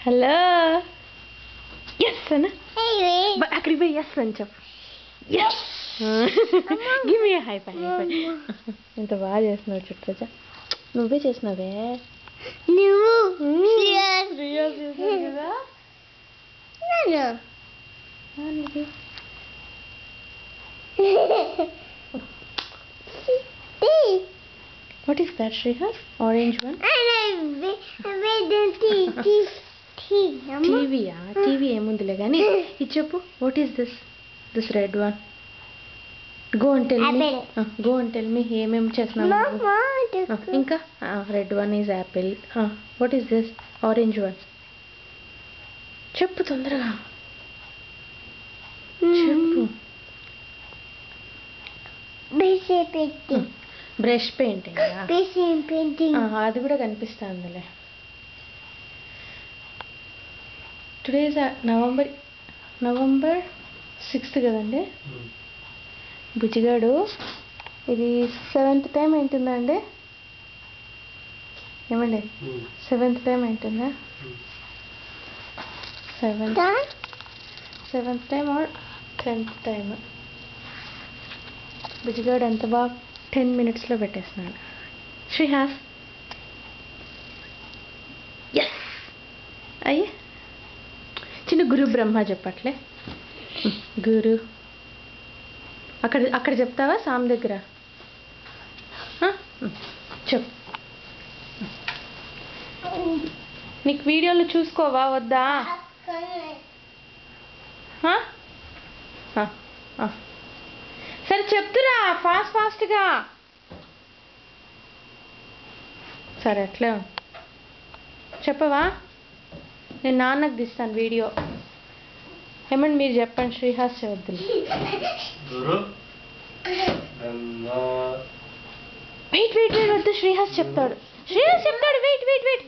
Hello yes అన్న అక్కడికి పోయి ఎస్ అని చెప్పు ఎస్ గివ్ మీ హై ఫై ఎంత బాగా చేస్తున్నావు చుట్టూ నువ్వే చేసినావే కదా What is that, Shrihas? Orange one? TV, TV ఏముందిలే కానీ ఇది చెప్పు. What is this? This red one. Go and tell me ఏమేమి చేస్తున్నావు. ఇంకా red one is apple. What is this? Orange one. చెప్పు తొందరగా చెప్పు. బ్రష్ పెయింటింగ్ అది కూడా కనిపిస్తుందిలే. టుడే ఇస్ నవంబర్ 6th కదండి. బుజ్జిగాడు ఇది 7th టైం ఏంటుందండి ఏమండి 7th టైం ఏంటుందా 7th time or 10th time. బుజ్జిగాడు ఎంత బాగా 10 minutesలో పెట్టేస్తున్నాడు. శ్రీహాస్ ఎస్ అయ్యే చిన్న గురు బ్రహ్మ చెప్పట్లే. గురు అక్కడ చెప్తావా సామ్ దగ్గర చెప్పు. నీకు వీడియోలు చూసుకోవా వద్దా? సరే చెప్తురా ఫాస్ట్గా. సరే అట్లే చెప్పవా? నేను నాన్నకు తీస్తాను వీడియో. ఏమండి మీరు చెప్పండి. శ్రీహాస్ చౌదరి వెయిట్ వద్దు. శ్రీహాస్ చెప్తాడు. వెయిట్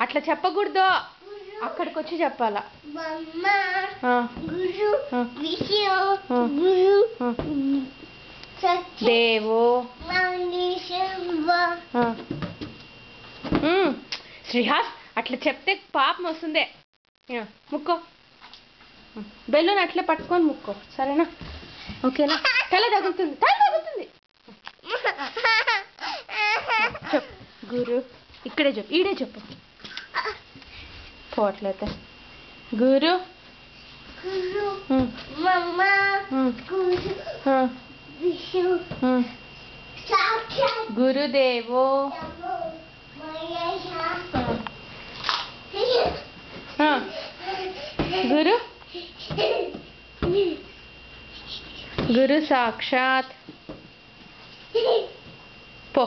అట్లా చెప్పకూడదు. అక్కడికి వచ్చి చెప్పాలా. దేవో శ్రీహాస్ అట్లా చెప్తే పాపం వస్తుందే. ముక్కో బెలూన్ అట్లే పట్టుకొని ముక్కో సరేనా? ఓకేనా? తల తగులుతుంది. చెప్పు గురు. ఇక్కడే చెప్పు. ఈడే చెప్పు. పోవట్లయితే గురు గురుదేవో గురు సాక్షాత్ పో.